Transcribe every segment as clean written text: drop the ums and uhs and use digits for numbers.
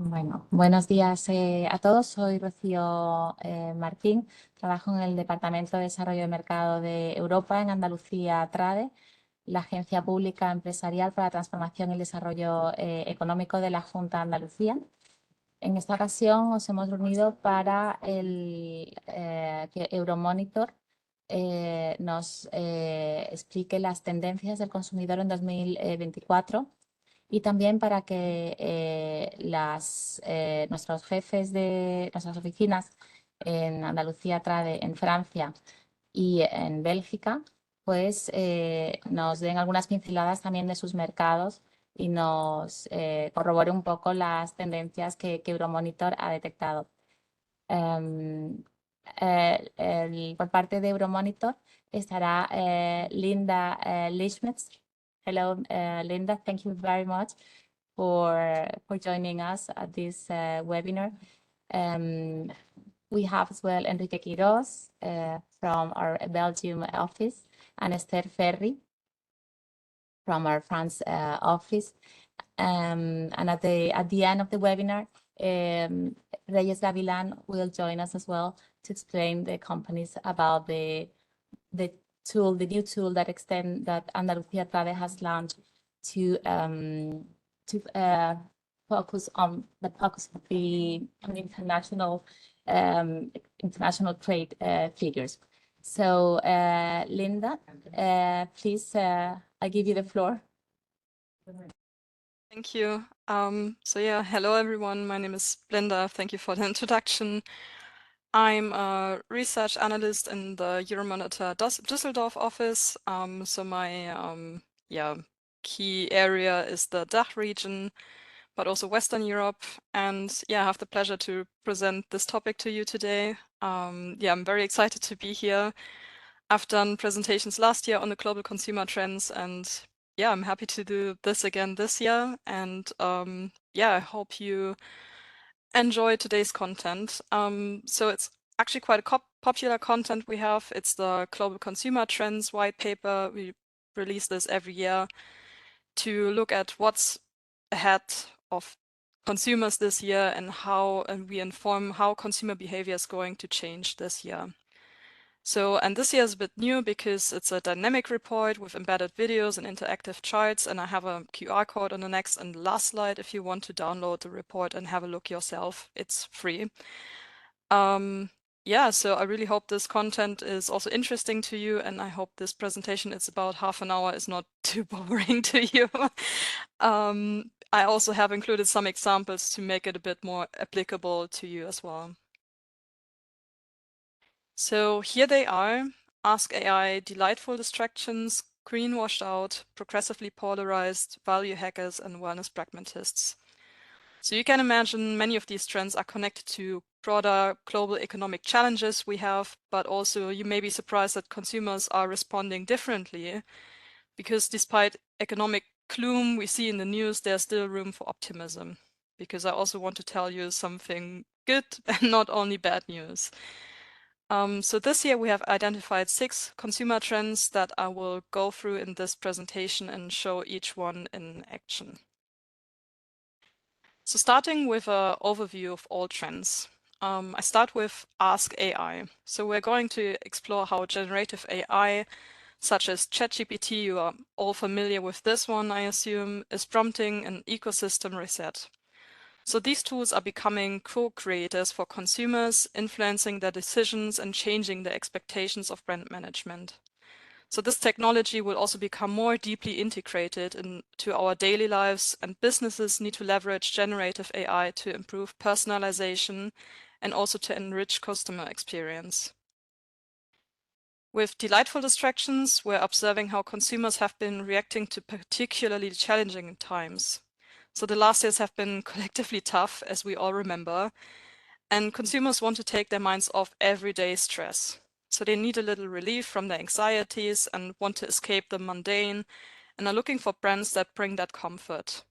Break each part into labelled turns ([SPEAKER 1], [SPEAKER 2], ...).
[SPEAKER 1] Bueno, buenos días a todos. Soy Rocío Martín. Trabajo en el Departamento de Desarrollo de Mercado de Europa en Andalucía TRADE, la Agencia Pública Empresarial para la Transformación y el Desarrollo Económico de la Junta de Andalucía. En esta ocasión nos hemos reunido para que Euromonitor nos explique las tendencias del consumidor en 2024 y también para que nuestros jefes de nuestras oficinas en Andalucía, TRADE, en Francia y en Bélgica, pues nos den algunas pinceladas también de sus mercados y nos corrobore un poco las tendencias que Euromonitor ha detectado. Por parte de Euromonitor estará Linda Lischmitz. Hello, Linda. Thank you very much for joining us at this webinar. We have as well Enrique Quiroz from our Belgium office and Esther Ferri from our France office. And at the end of the webinar, Reyes Gavilan will join us as well to explain the companies about the new tool that Andalucía TRADE has launched to focus on the international trade figures. So, Linda, please, I give you the floor.
[SPEAKER 2] Thank you. Hello everyone. My name is Linda. Thank you for the introduction. I'm a research analyst in the Euromonitor Düsseldorf office. My key area is the DACH region, but also Western Europe. And I have the pleasure to present this topic to you today. I'm very excited to be here. I've done presentations last year on the global consumer trends, and I'm happy to do this again this year. And I hope you enjoy today's content. So it's actually quite a popular content we have. It's the Global Consumer Trends white paper. We release this every year to look at what's ahead of consumers this year and we inform how consumer behavior is going to change this year. And this year is a bit new because it's a dynamic report with embedded videos and interactive charts, and I have a QR code on the next and last slide if you want to download the report and have a look yourself. It's free. So I really hope this content is also interesting to you, and I hope this presentation, it's about half an hour, is not too boring to you. I also have included some examples to make it a bit more applicable to you as well. So here they are: Ask AI, delightful distractions, green washed out, progressively polarized, value hackers, and wellness pragmatists. So you can imagine many of these trends are connected to broader global economic challenges we have, but also you may be surprised that consumers are responding differently, because despite economic gloom we see in the news, there's still room for optimism, because I also want to tell you something good and not only bad news. So this year we have identified 6 consumer trends that I will go through in this presentation and show each one in action. So starting with an overview of all trends, I start with Ask AI. So we're going to explore how generative AI, such as ChatGPT, you are all familiar with this one, I assume, is prompting an ecosystem reset. So these tools are becoming co-creators for consumers, influencing their decisions and changing the expectations of brand management. So this technology will also become more deeply integrated into our daily lives, and businesses need to leverage generative AI to improve personalization and also to enrich customer experience. With delightful distractions, we're observing how consumers have been reacting to particularly challenging times. So the last years have been collectively tough, as we all remember, and consumers want to take their minds off everyday stress. So they need a little relief from their anxieties and want to escape the mundane, and are looking for brands that bring that comfort.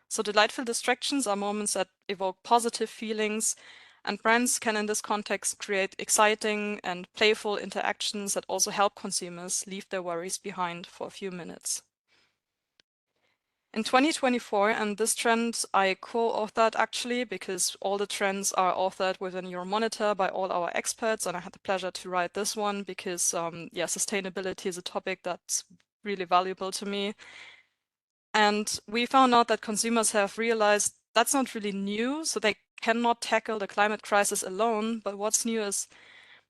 [SPEAKER 2] So delightful distractions are moments that evoke positive feelings, and brands can in this context create exciting and playful interactions that also help consumers leave their worries behind for a few minutes. In 2024, and this trend I co-authored actually, because all the trends are authored within Euromonitor by all our experts, and I had the pleasure to write this one because, yeah, sustainability is a topic that's really valuable to me. And we found out that consumers have realized that's not really new, so they cannot tackle the climate crisis alone, but what's new is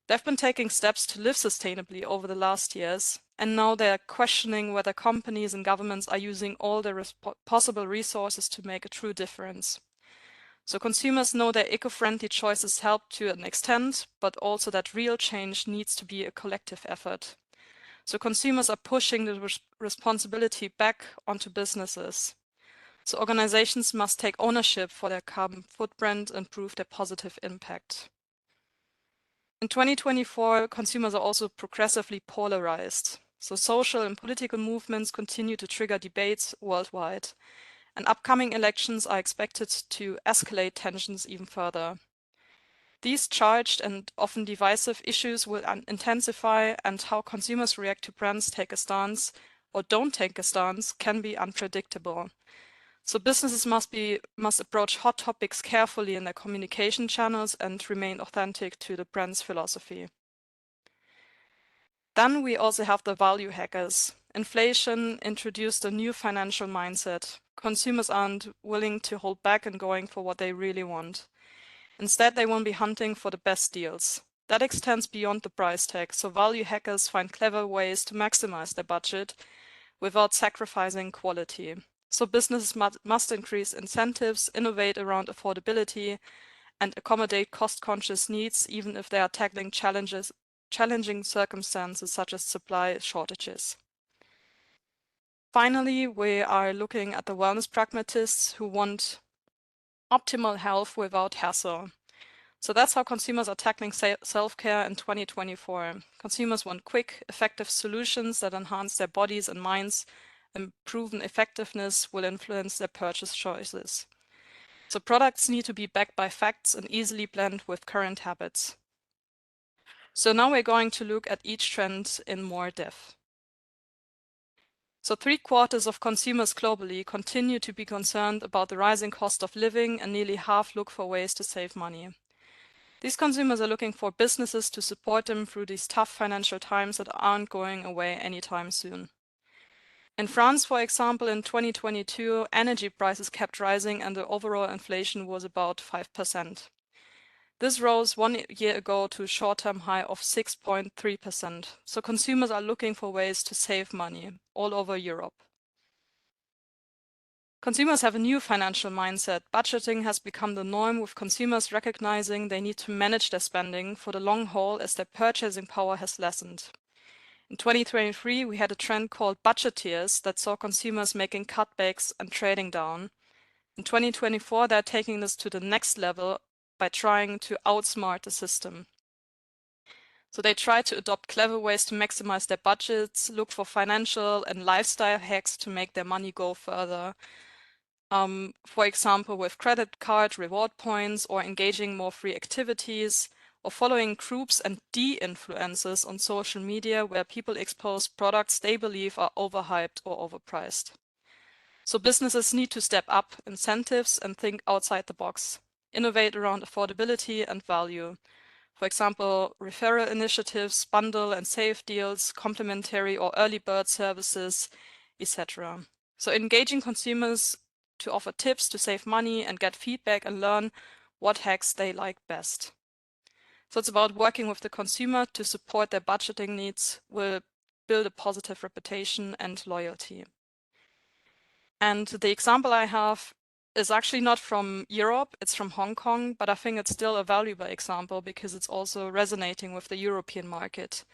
[SPEAKER 2] they've been taking steps to live sustainably over the last years, and now they're questioning whether companies and governments are using all their possible resources to make a true difference. So consumers know their eco-friendly choices help to an extent, but also that real change needs to be a collective effort. So consumers are pushing the responsibility back onto businesses. So organizations must take ownership for their carbon footprint and prove their positive impact. In 2024, consumers are also progressively polarized. So social and political movements continue to trigger debates worldwide, and upcoming elections are expected to escalate tensions even further. These charged and often divisive issues will intensify, and how consumers react to brands take a stance or don't take a stance can be unpredictable. So businesses must approach hot topics carefully in their communication channels and remain authentic to the brand's philosophy. Then we also have the value hackers. Inflation introduced a new financial mindset. Consumers aren't willing to hold back and going for what they really want. Instead, they won't be hunting for the best deals. That extends beyond the price tag, so value hackers find clever ways to maximize their budget without sacrificing quality. So businesses must increase incentives, innovate around affordability, and accommodate cost-conscious needs, even if they are tackling challenging circumstances such as supply shortages. Finally, we are looking at the wellness pragmatists who want optimal health without hassle. So that's how consumers are tackling self-care in 2024. Consumers want quick, effective solutions that enhance their bodies and minds, and proven effectiveness will influence their purchase choices. So products need to be backed by facts and easily blend with current habits. So now we're going to look at each trend in more depth. So 3/4 of consumers globally continue to be concerned about the rising cost of living, and nearly half look for ways to save money. These consumers are looking for businesses to support them through these tough financial times that aren't going away anytime soon. In France, for example, in 2022, energy prices kept rising and the overall inflation was about 5%. This rose 1 year ago to a short-term high of 6.3%. So consumers are looking for ways to save money all over Europe. Consumers have a new financial mindset. Budgeting has become the norm, with consumers recognizing they need to manage their spending for the long haul as their purchasing power has lessened. In 2023, we had a trend called budgeteers that saw consumers making cutbacks and trading down. In 2024, they're taking this to the next level by trying to outsmart the system. So they try to adopt clever ways to maximize their budgets, look for financial and lifestyle hacks to make their money go further. For example, with credit card reward points, or engaging more free activities, or following groups and de-influencers on social media where people expose products they believe are overhyped or overpriced. So businesses need to step up incentives and think outside the box, innovate around affordability and value. For example, referral initiatives, bundle and save deals, complimentary or early bird services, etc. So engaging consumers to offer tips to save money and get feedback and learn what hacks they like best. So it's about working with the consumer to support their budgeting needs, will build a positive reputation and loyalty. And the example I have is actually not from Europe, it's from Hong Kong, but I think it's still a valuable example because it's also resonating with the European market.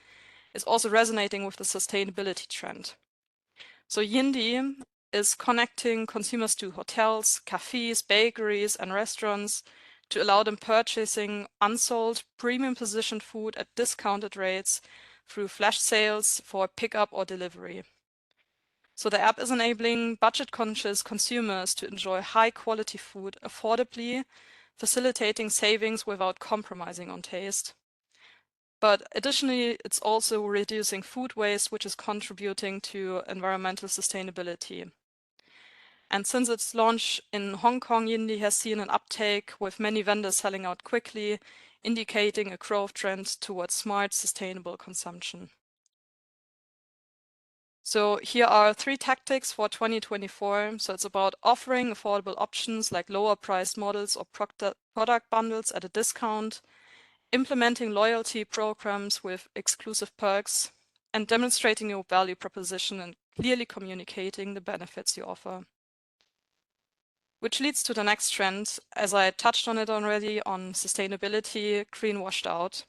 [SPEAKER 2] It's also resonating with the sustainability trend. So Yindi is connecting consumers to hotels, cafes, bakeries, and restaurants to allow them purchasing unsold, premium positioned food at discounted rates through flash sales for pickup or delivery. So the app is enabling budget-conscious consumers to enjoy high-quality food affordably, facilitating savings without compromising on taste. But additionally, it's also reducing food waste, which is contributing to environmental sustainability. And since its launch in Hong Kong, Yindi has seen an uptake with many vendors selling out quickly, indicating a growth trend towards smart, sustainable consumption. So here are 3 tactics for 2024. So it's about offering affordable options like lower priced models or product bundles at a discount, implementing loyalty programs with exclusive perks, and demonstrating your value proposition and clearly communicating the benefits you offer. Which leads to the next trend, as I touched on it already, on sustainability, greenwashed out.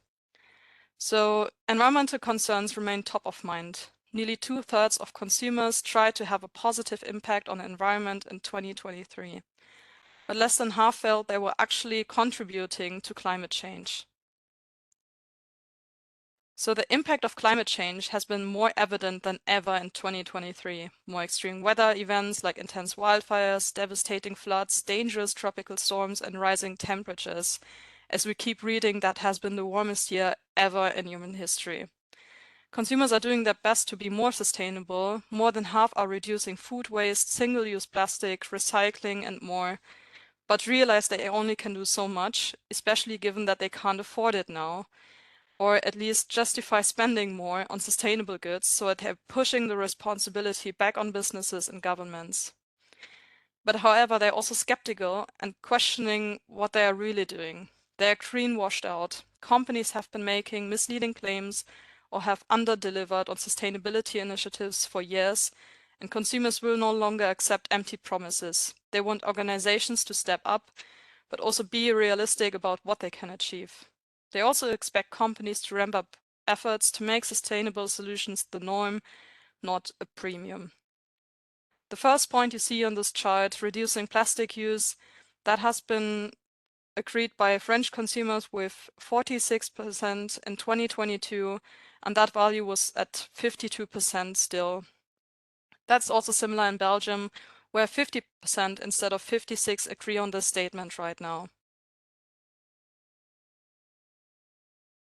[SPEAKER 2] So environmental concerns remain top of mind. Nearly 2/3 of consumers try to have a positive impact on the environment in 2023, but less than half felt they were actually contributing to climate change. So the impact of climate change has been more evident than ever in 2023. More extreme weather events like intense wildfires, devastating floods, dangerous tropical storms, and rising temperatures. As we keep reading, that has been the warmest year ever in human history. Consumers are doing their best to be more sustainable. More than half are reducing food waste, single-use plastic, recycling, and more, but realize they only can do so much, especially given that they can't afford it now, or at least justify spending more on sustainable goods, so that they're pushing the responsibility back on businesses and governments. But however, they're also skeptical and questioning what they are really doing. They're greenwashed out. Companies have been making misleading claims or have under-delivered on sustainability initiatives for years, and consumers will no longer accept empty promises. They want organizations to step up, but also be realistic about what they can achieve. They also expect companies to ramp up efforts to make sustainable solutions the norm, not a premium. The first point you see on this chart, reducing plastic use, that has been agreed by French consumers with 46% in 2022, and that value was at 52% still. That's also similar in Belgium, where 50% instead of 56% agree on this statement right now.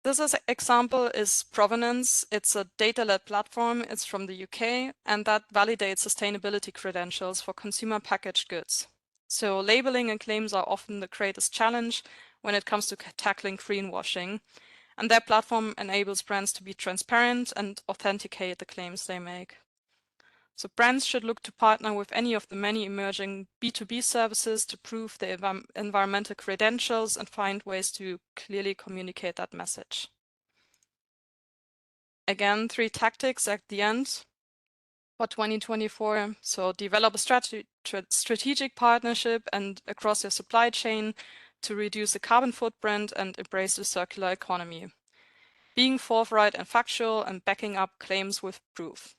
[SPEAKER 2] This example is Provenance. It's a data-led platform. It's from the UK, and that validates sustainability credentials for consumer packaged goods. So labeling and claims are often the greatest challenge when it comes to tackling greenwashing, and their platform enables brands to be transparent and authenticate the claims they make. So brands should look to partner with any of the many emerging B2B services to prove their environmental credentials and find ways to clearly communicate that message. Again, 3 tactics at the end for 2024. So develop a strategic partnership and across your supply chain to reduce the carbon footprint and embrace the circular economy. Being forthright and factual and backing up claims with proof.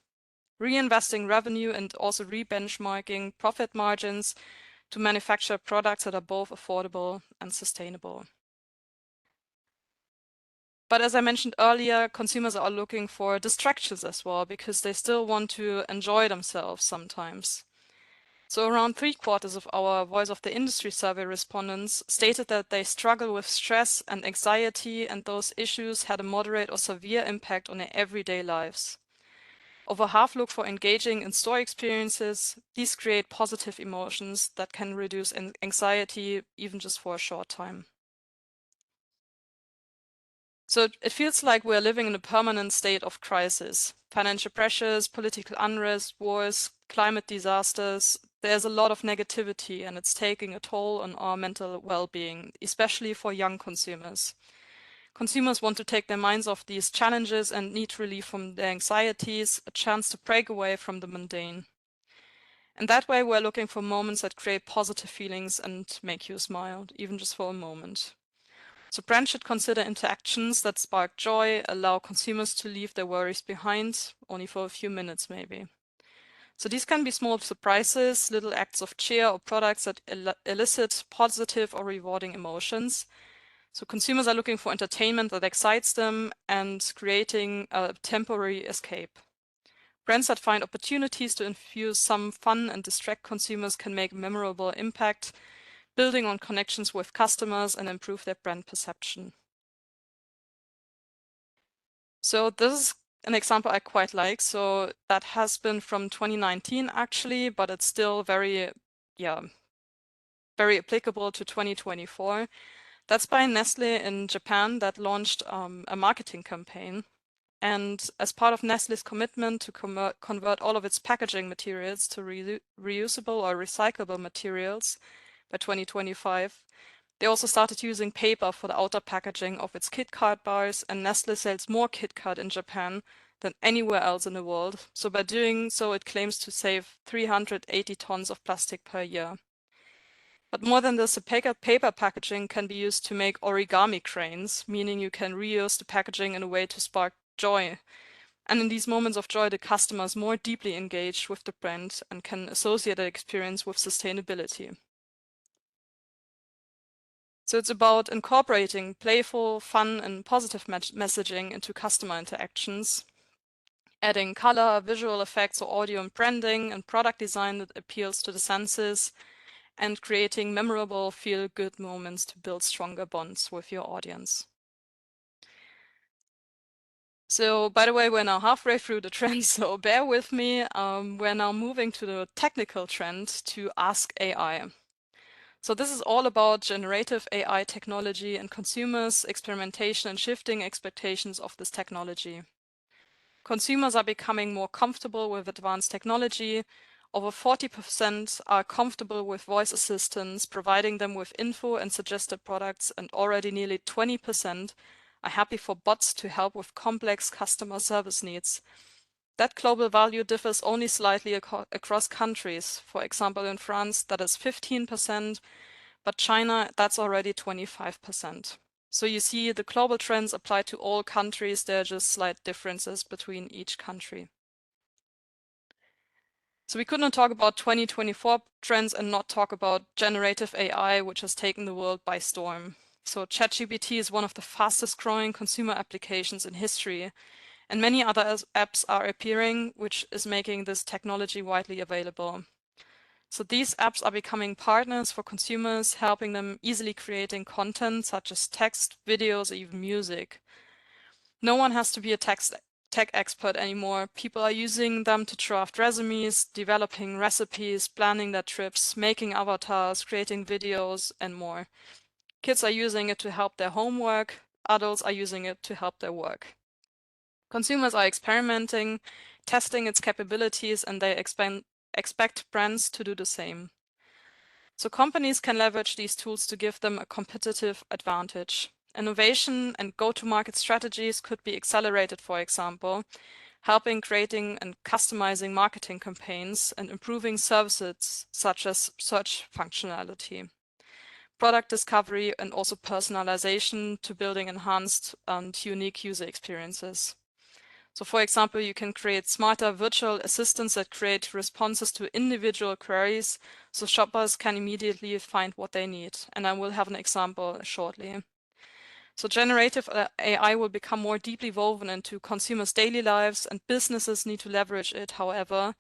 [SPEAKER 2] Reinvesting revenue and also re-benchmarking profit margins to manufacture products that are both affordable and sustainable. But as I mentioned earlier, consumers are looking for distractions as well, because they still want to enjoy themselves sometimes. So around 3/4 of our Voice of the Industry survey respondents stated that they struggle with stress and anxiety, and those issues had a moderate or severe impact on their everyday lives. Over half look for engaging in-store experiences. These create positive emotions that can reduce anxiety even just for a short time. So it feels like we're living in a permanent state of crisis. Financial pressures, political unrest, wars, climate disasters. There's a lot of negativity, and it's taking a toll on our mental well-being, especially for young consumers. Consumers want to take their minds off these challenges and need relief from their anxieties, a chance to break away from the mundane. And that way, we're looking for moments that create positive feelings and make you smile, even just for a moment. So brands should consider interactions that spark joy, allow consumers to leave their worries behind, only for a few minutes maybe. So these can be small surprises, little acts of cheer, or products that elicit positive or rewarding emotions. So consumers are looking for entertainment that excites them and creating a temporary escape. Brands that find opportunities to infuse some fun and distract consumers can make a memorable impact, building on connections with customers and improve their brand perception. So this is an example I quite like. So that has been from 2019 actually, but it's still very very applicable to 2024. That's by Nestle in Japan that launched a marketing campaign. And as part of Nestle's commitment to convert all of its packaging materials to reusable or recyclable materials by 2025, they also started using paper for the outer packaging of its KitKat bars, and Nestle sells more KitKat in Japan than anywhere else in the world. So by doing so, it claims to save 380 tons of plastic per year. But more than this, the paper packaging can be used to make origami cranes, meaning you can reuse the packaging in a way to spark joy. And in these moments of joy, the customer is more deeply engaged with the brand and can associate the experience with sustainability. So it's about incorporating playful, fun, and positive messaging into customer interactions, adding color, visual effects, or audio and branding, and product design that appeals to the senses, and creating memorable, feel-good moments to build stronger bonds with your audience. So, by the way, we're now halfway through the trend, so bear with me. We're now moving to the technical trend to Ask AI. So this is all about generative AI technology and consumers, experimentation, and shifting expectations of this technology. Consumers are becoming more comfortable with advanced technology. Over 40% are comfortable with voice assistants, providing them with info and suggested products, and already nearly 20% are happy for bots to help with complex customer service needs. That global value differs only slightly across countries. For example, in France, that is 15%, but China, that's already 25%. So you see the global trends apply to all countries. There are just slight differences between each country. So we couldn't talk about 2024 trends and not talk about generative AI, which has taken the world by storm. So ChatGPT is one of the fastest growing consumer applications in history, and many other apps are appearing, which is making this technology widely available. So these apps are becoming partners for consumers, helping them easily creating content such as text, videos, or even music. No one has to be a tech expert anymore. People are using them to draft resumes, developing recipes, planning their trips, making avatars, creating videos, and more. Kids are using it to help their homework. Adults are using it to help their work. Consumers are experimenting, testing its capabilities, and they expect brands to do the same. So companies can leverage these tools to give them a competitive advantage. Innovation and go-to-market strategies could be accelerated, for example, helping creating and customizing marketing campaigns and improving services such as search functionality, product discovery, and also personalization to building enhanced and unique user experiences. So for example, you can create smarter virtual assistants that create responses to individual queries so shoppers can immediately find what they need. And I will have an example shortly. So generative AI will become more deeply woven into consumers' daily lives, and businesses need to leverage it. However,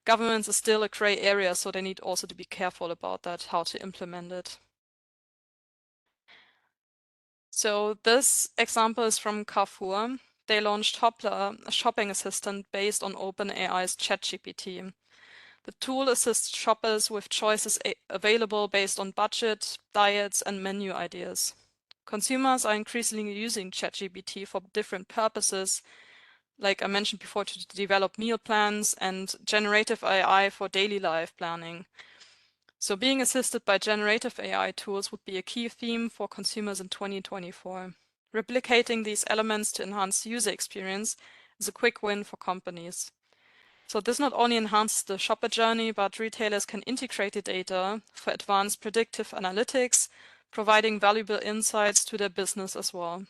[SPEAKER 2] governments are still a gray area, so they need also to be careful about that, how to implement it. So this example is from Carrefour. They launched Hoppler, a shopping assistant based on OpenAI's ChatGPT. The tool assists shoppers with choices available based on budget, diets, and menu ideas. Consumers are increasingly using ChatGPT for different purposes, like I mentioned before, to develop meal plans, and generative AI for daily life planning. So being assisted by generative AI tools would be a key theme for consumers in 2024. Replicating these elements to enhance user experience is a quick win for companies. So this not only enhances the shopper journey, but retailers can integrate the data for advanced predictive analytics, providing valuable insights to their business as well.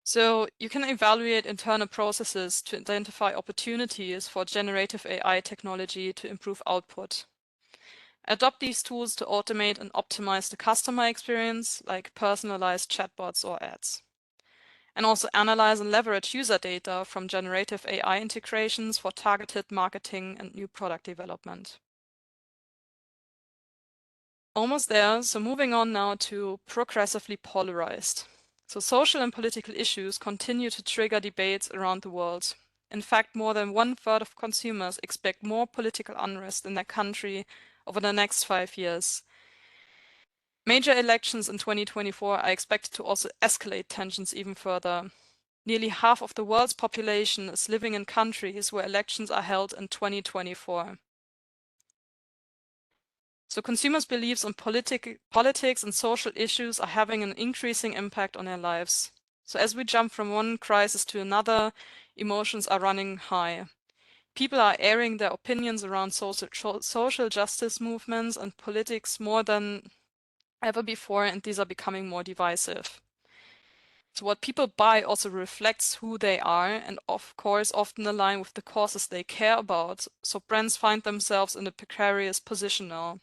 [SPEAKER 2] So you can evaluate internal processes to identify opportunities for generative AI technology to improve output. Adopt these tools to automate and optimize the customer experience, like personalized chatbots or ads. And also analyze and leverage user data from generative AI integrations for targeted marketing and new product development. Almost there, so moving on now to progressively polarized. So social and political issues continue to trigger debates around the world. In fact, more than 1/3 of consumers expect more political unrest in their country over the next 5 years. Major elections in 2024 are expected to also escalate tensions even further. Nearly half of the world's population is living in countries where elections are held in 2024. So consumers' beliefs on politics and social issues are having an increasing impact on their lives. So as we jump from one crisis to another, emotions are running high. People are airing their opinions around social justice movements and politics more than ever before, and these are becoming more divisive. So what people buy also reflects who they are and of course often align with the causes they care about. So brands find themselves in a precarious position now.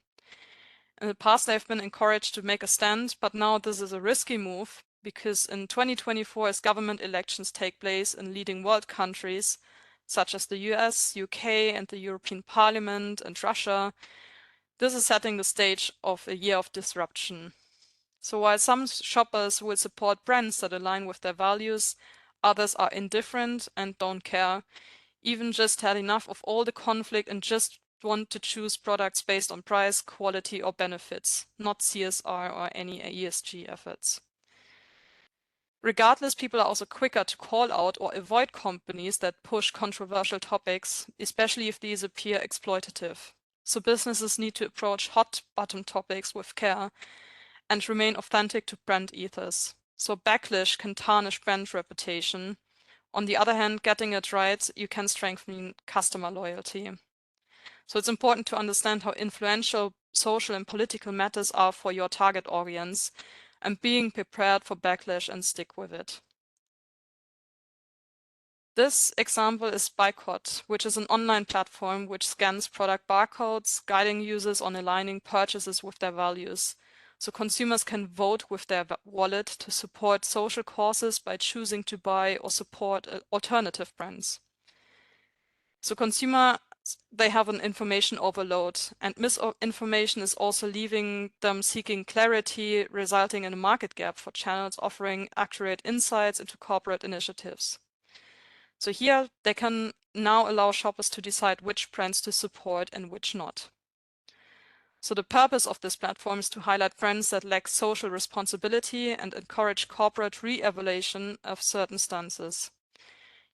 [SPEAKER 2] In the past, they've been encouraged to make a stand, but now this is a risky move because in 2024, as government elections take place in leading world countries, such as the US, UK, and the European Parliament and Russia, this is setting the stage of a year of disruption. So while some shoppers will support brands that align with their values, others are indifferent and don't care, even just had enough of all the conflict and just want to choose products based on price, quality, or benefits, not CSR or any ESG efforts. Regardless, people are also quicker to call out or avoid companies that push controversial topics, especially if these appear exploitative. So businesses need to approach hot-button topics with care and remain authentic to brand ethos. So backlash can tarnish brand reputation. On the other hand, getting it right, you can strengthen customer loyalty. So it's important to understand how influential social and political matters are for your target audience and being prepared for backlash and stick with it. This example is Boycott, which is an online platform which scans product barcodes, guiding users on aligning purchases with their values. So consumers can vote with their wallet to support social causes by choosing to buy or support alternative brands. So consumers, they have an information overload, and misinformation is also leaving them seeking clarity, resulting in a market gap for channels offering accurate insights into corporate initiatives. So here they can now allow shoppers to decide which brands to support and which not. So the purpose of this platform is to highlight brands that lack social responsibility and encourage corporate re-evaluation of certain stances.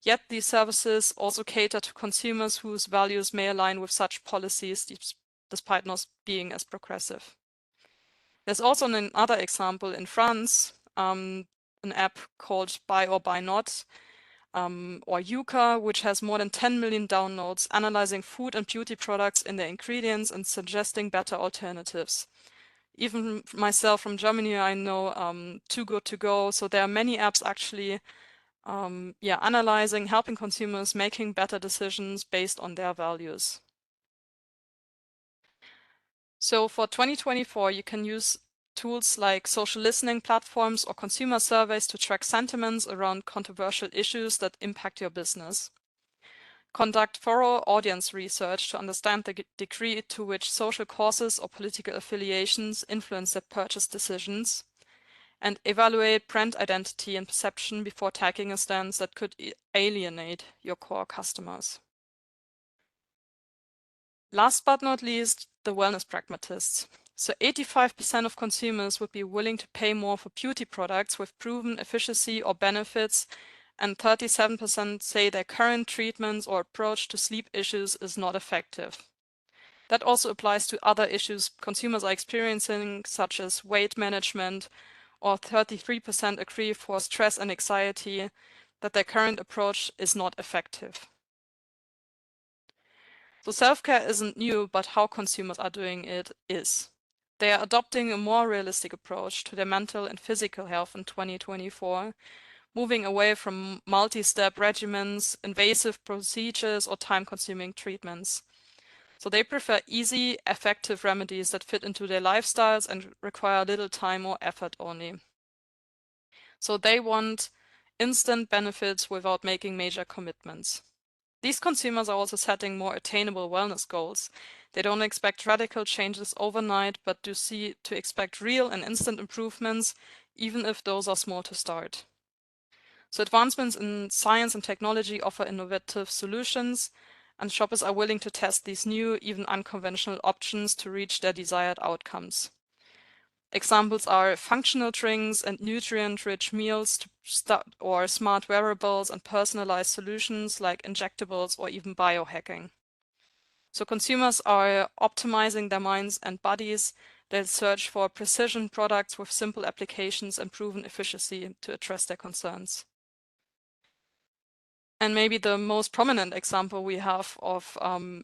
[SPEAKER 2] Yet these services also cater to consumers whose values may align with such policies despite not being as progressive. There's also another example in France, an app called Buy or Buy Not, or Yuka, which has more than 10 million downloads, analyzing food and beauty products in their ingredients and suggesting better alternatives. Even myself from Germany, I know Too Good To Go. So there are many apps actually analyzing, helping consumers making better decisions based on their values. So for 2024, you can use tools like social listening platforms or consumer surveys to track sentiments around controversial issues that impact your business. Conduct thorough audience research to understand the degree to which social causes or political affiliations influence their purchase decisions, and evaluate brand identity and perception before taking a stance that could alienate your core customers. Last but not least, the wellness pragmatists. So 85% of consumers would be willing to pay more for beauty products with proven efficacy or benefits, and 37% say their current treatments or approach to sleep issues is not effective. That also applies to other issues consumers are experiencing, such as weight management, or 33% agree for stress and anxiety that their current approach is not effective. So self-care isn't new, but how consumers are doing it is. They are adopting a more realistic approach to their mental and physical health in 2024, moving away from multi-step regimens, invasive procedures, or time-consuming treatments. So they prefer easy, effective remedies that fit into their lifestyles and require little time or effort only. So they want instant benefits without making major commitments. These consumers are also setting more attainable wellness goals. They don't expect radical changes overnight, but do expect real and instant improvements, even if those are small to start. So advancements in science and technology offer innovative solutions, and shoppers are willing to test these new, even unconventional options to reach their desired outcomes. Examples are functional drinks and nutrient-rich meals or smart wearables and personalized solutions like injectables or even biohacking. So consumers are optimizing their minds and bodies. They'll search for precision products with simple applications and proven efficiency to address their concerns. And maybe the most prominent example we have of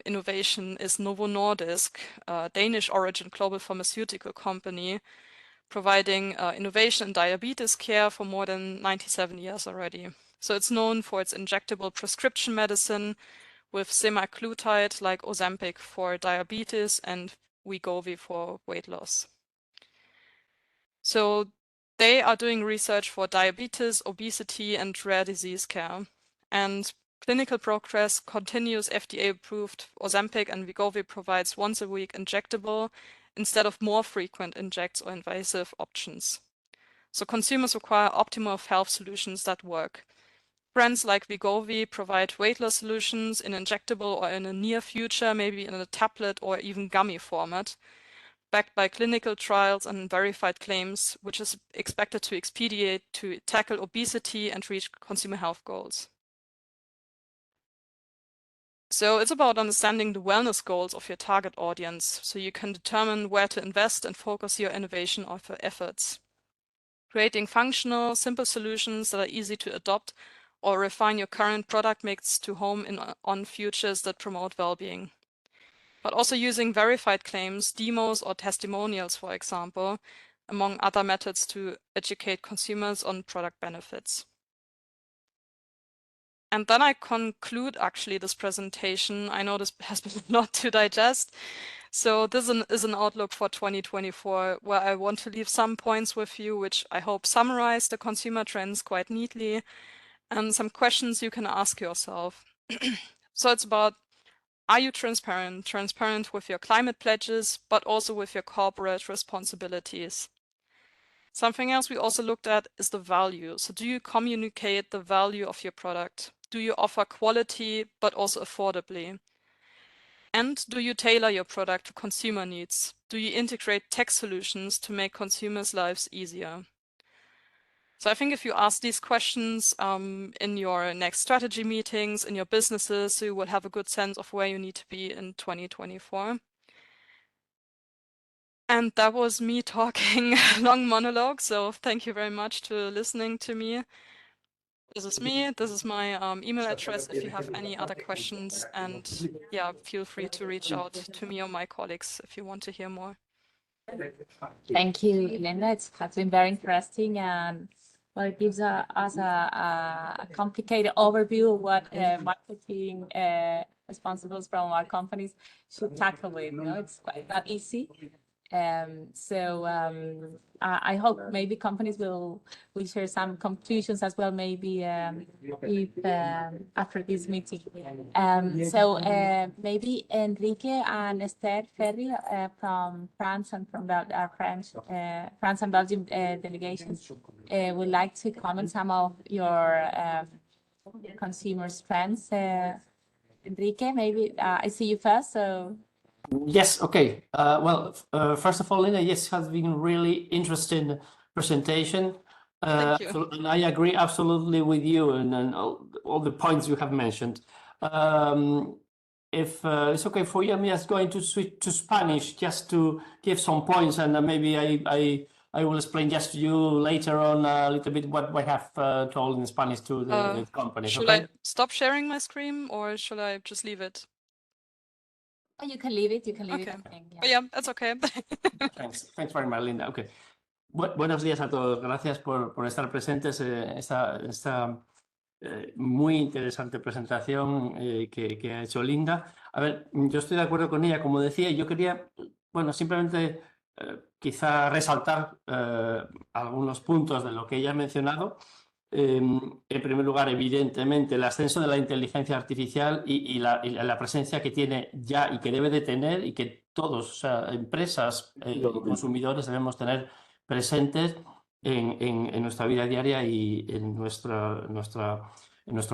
[SPEAKER 2] innovation is Novo Nordisk, a Danish origin global pharmaceutical company, providing innovation in diabetes care for more than 97 years already. So it's known for its injectable prescription medicine with semaglutide like Ozempic for diabetes and Wegovy for weight loss. So they are doing research for diabetes, obesity, and rare disease care. And clinical progress continues. FDA-approved Ozempic and Wegovy provides once-a-week injectable instead of more frequent injects or invasive options. So consumers require optimal health solutions that work. Brands like Wegovy provide weight loss solutions in injectable or in a near future, maybe in a tablet or even gummy format, backed by clinical trials and verified claims, which is expected to expedite to tackle obesity and reach consumer health goals. So it's about understanding the wellness goals of your target audience, so you can determine where to invest and focus your innovation efforts. Creating functional, simple solutions that are easy to adopt or refine your current product mix to home in on futures that promote well-being. But also using verified claims, demos, or testimonials, for example, among other methods to educate consumers on product benefits. And then I conclude actually this presentation. I know this has been a lot to digest. So this is an outlook for 2024, where I want to leave some points with you, which I hope summarize the consumer trends quite neatly, and some questions you can ask yourself. So it's about, are you transparent? Transparent with your climate pledges, but also with your corporate responsibilities. Something else we also looked at is the value. So do you communicate the value of your product? Do you offer quality, but also affordably? And do you tailor your product to consumer needs? Do you integrate tech solutions to make consumers' lives easier? So I think if you ask these questions in your next strategy meetings, in your businesses, you will have a good sense of where you need to be in 2024. And that was me talking long monologue, so thank you very much to listening to me. This is me, this is my email address if you have any other questions, and yeah, feel free to reach out to me or my colleagues if you want to hear more.
[SPEAKER 1] Thank you, Linda. It has been very interesting, and well, it gives us a complicated overview of what marketing responsibles from our companies should tackle with. You know, it's quite not easy. I hope maybe companies will share some conclusions as well, maybe if after this meeting. Maybe Enrique and Esther Ferry from France and from our France and Belgium delegations would like to comment some of your consumers' trends. Enrique, maybe I see you first, so.
[SPEAKER 3] Yes, okay. First of all, Linda, yes, has been really interesting presentation.
[SPEAKER 2] Thank you.
[SPEAKER 3] And I agree absolutely with you and all the points you have mentioned. If it's okay for you, I'm just going to switch to Spanish just to give some points, and maybe I will explain just to you later on a little bit what I have told in Spanish to the companies.
[SPEAKER 2] Should I stop sharing my screen or should I just leave it?
[SPEAKER 1] Oh, you can leave it. You can leave
[SPEAKER 2] it.
[SPEAKER 1] Yeah.
[SPEAKER 2] But yeah, that's okay.
[SPEAKER 3] Thanks very much, Linda. Okay. Buenos días a todos. Gracias por estar presentes en esta muy interesante presentación que ha hecho Linda. A ver, yo estoy de acuerdo con ella, como decía, yo quería, bueno, simplemente quizá resaltar algunos puntos de lo que ella ha mencionado. En primer lugar, evidentemente, el ascenso de la inteligencia artificial y la presencia que tiene ya y que debe de tener y que todos, o sea, empresas y consumidores debemos tener presentes en nuestra vida diaria y en nuestro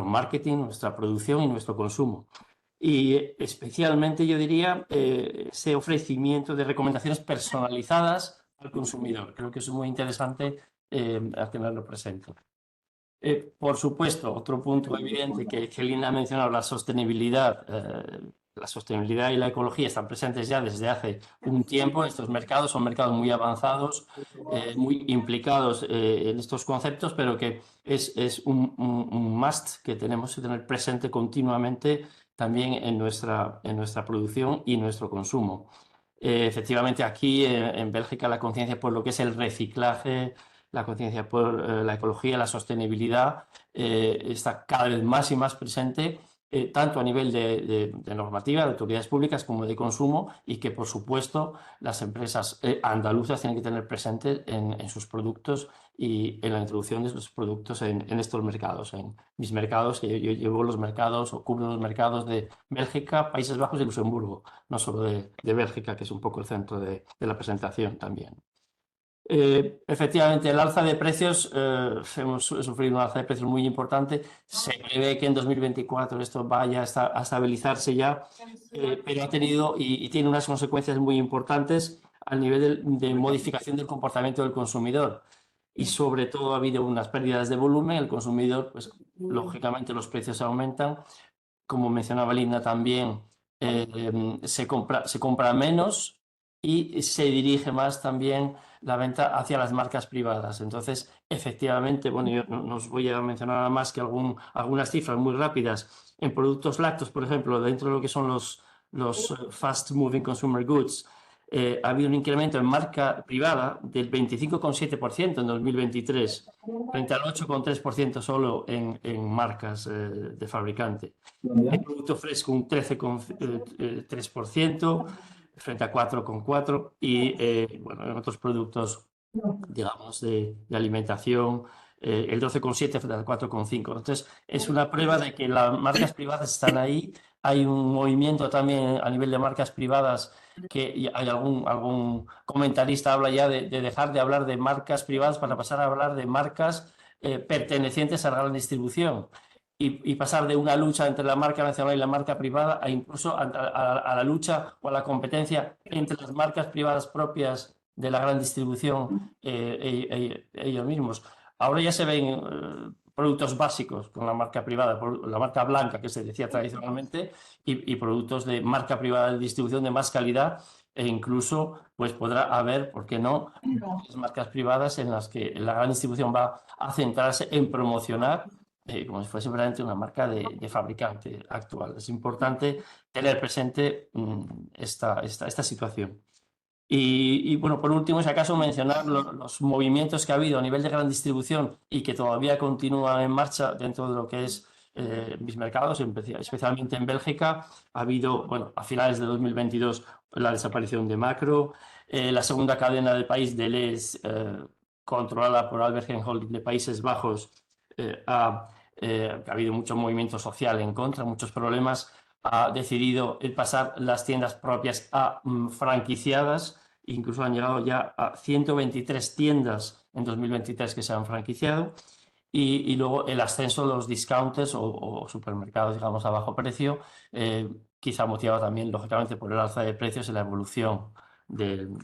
[SPEAKER 3] marketing, nuestra producción y nuestro consumo. Y especialmente, yo diría, ese ofrecimiento de recomendaciones personalizadas al consumidor. Creo que es muy interesante tenerlo presente. Por supuesto, otro punto evidente que Linda ha mencionado, la sostenibilidad. La sostenibilidad y la ecología están presentes ya desde hace un tiempo. Estos mercados son mercados muy avanzados, muy implicados en estos conceptos, pero que es un must que tenemos que tener presente continuamente también en nuestra producción y nuestro consumo. Efectivamente, aquí en Bélgica la conciencia por lo que es el reciclaje, la conciencia por la ecología, la sostenibilidad, está cada vez más y más presente, tanto a nivel de normativa, de autoridades públicas, como de consumo, y que, por supuesto, las empresas andaluzas tienen que tener presente en sus productos y en la introducción de sus productos en estos mercados. En mis mercados, que yo llevo los mercados o cubro los mercados de Bélgica, Países Bajos y Luxemburgo, no solo de Bélgica, que es un poco el centro de la presentación también. Efectivamente, el alza de precios, hemos sufrido un alza de precios muy importante. Se prevé que en 2024 esto vaya a estabilizarse ya, pero ha tenido y tiene unas consecuencias muy importantes al nivel de modificación del comportamiento del consumidor. Y sobre todo ha habido unas pérdidas de volumen. El consumidor, pues lógicamente los precios aumentan. Como mencionaba Linda también, se compra menos y se dirige más también la venta hacia las marcas privadas. Entonces, efectivamente, bueno, yo no os voy a mencionar nada más que algunas cifras muy rápidas. En productos lácteos, por ejemplo, dentro de lo que son los fast moving consumer goods, ha habido un incremento en marca privada del 25,7% en 2023, frente al 8,3% solo en marcas de fabricante. En producto fresco un 13,3% frente a 4,4%, y bueno, en otros productos, digamos, de alimentación, el 12,7% frente al 4,5%. Entonces, es una prueba de que las marcas privadas están ahí. Hay un movimiento también a nivel de marcas privadas, que hay algún comentarista habla ya de dejar de hablar de marcas privadas para pasar a hablar de marcas pertenecientes a la gran distribución. Y pasar de una lucha entre la marca nacional y la marca privada a incluso a la lucha o a la competencia entre las marcas privadas propias de la gran distribución, ellos mismos. Ahora ya se ven productos básicos con la marca privada, la marca blanca que se decía tradicionalmente, y productos de marca privada de distribución de más calidad, e incluso pues podrá haber, ¿por qué no?, las marcas privadas en las que la gran distribución va a centrarse en promocionar como si fuese simplemente una marca de fabricante actual. Es importante tener presente esta situación. Y bueno, por último, si acaso mencionar los movimientos que ha habido a nivel de gran distribución y que todavía continúan en marcha dentro de lo que es mis mercados, especialmente en Bélgica. Ha habido, bueno, a finales de 2022 la desaparición de Macro, la segunda cadena del país, Deleuze, controlada por Albert Holding de Países Bajos, ha habido mucho movimiento social en contra, muchos problemas. Ha decidido pasar las tiendas propias a franquiciadas. Incluso han llegado ya a 123 tiendas en 2023 que se han franquiciado. Y luego el ascenso de los discounters o supermercados, digamos, a bajo precio, quizá motivado también, lógicamente, por el alza de precios y la evolución en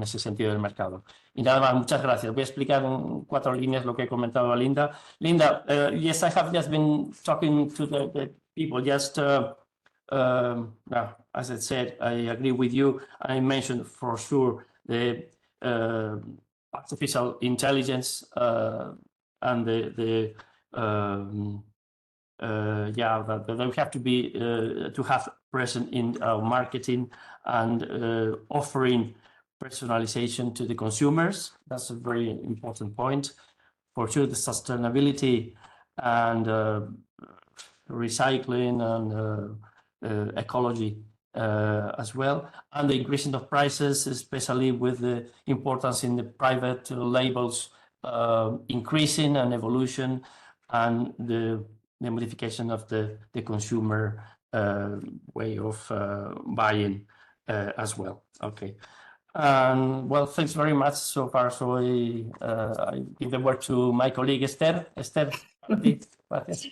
[SPEAKER 3] ese sentido del mercado. Y nada más, muchas gracias. Voy a explicar en 4 líneas lo que he comentado a Linda. Linda, yes, I have just been talking to the people, just as I said, I agree with you. I mentioned for sure the artificial intelligence and that we have to be to have present in our marketing and offering personalization to the consumers. That's a very important point. For sure, the sustainability and recycling and ecology as well, and the increasing of prices, especially with the importance in the private labels increasing and evolution, and the modification of the consumer way of buying as well. Okay. Well, thanks very much so far. So I give the word to my colleague Esther. Esther, para ti. Gracias.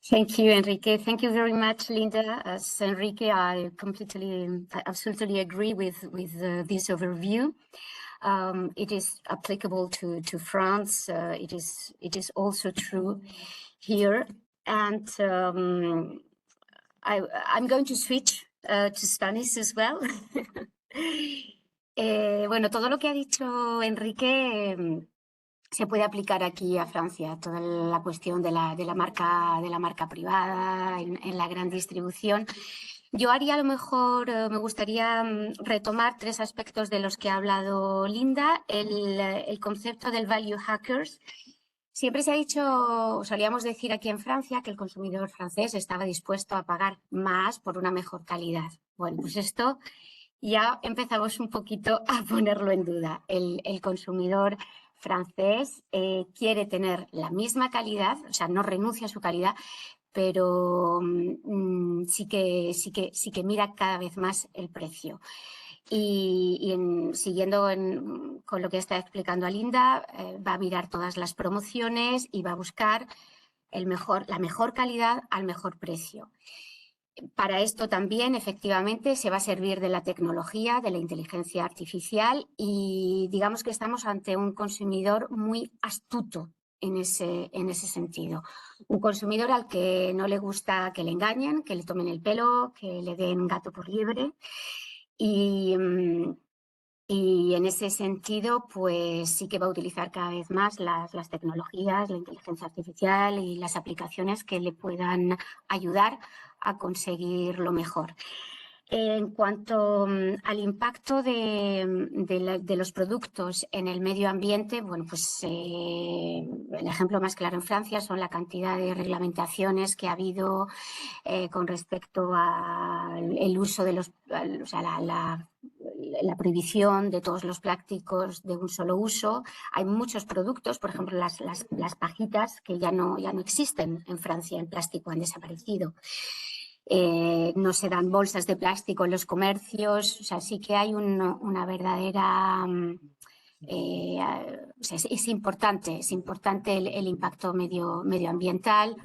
[SPEAKER 4] Thank you, Enrique. Thank you very much, Linda. As Enrique, I absolutely agree with this overview. It is applicable to France. It is also true here. And I'm going to switch to Spanish as well. Bueno, todo lo que ha dicho Enrique se puede aplicar aquí a Francia, toda la cuestión de la marca privada en la gran distribución. Yo haría a lo mejor, me gustaría retomar 3 aspectos de los que ha hablado Linda. El concepto del value hackers. Siempre se ha dicho, solíamos decir aquí en Francia, que el consumidor francés estaba dispuesto a pagar más por una mejor calidad. Bueno, pues esto ya empezamos un poquito a ponerlo en duda. El consumidor francés quiere tener la misma calidad, o sea, no renuncia a su calidad, pero sí que mira cada vez más el precio. Y siguiendo con lo que está explicando Alinda, va a mirar todas las promociones y va a buscar la mejor calidad al mejor precio. Para esto también, efectivamente, se va a servir de la tecnología, de la inteligencia artificial y digamos que estamos ante un consumidor muy astuto en ese sentido. Un consumidor al que no le gusta que le engañen, que le tomen el pelo, que le den gato por liebre. Y en ese sentido, pues sí que va a utilizar cada vez más las tecnologías, la inteligencia artificial y las aplicaciones que le puedan ayudar a conseguir lo mejor. En cuanto al impacto de los productos en el medio ambiente, bueno, pues el ejemplo más claro en Francia son la cantidad de reglamentaciones que ha habido con respecto al uso de la prohibición de todos los plásticos de un solo uso. Hay muchos productos, por ejemplo, las pajitas que ya no existen en Francia, en plástico, han desaparecido. No se dan bolsas de plástico en los comercios, o sea, sí que hay una verdadera... es importante el impacto medioambiental.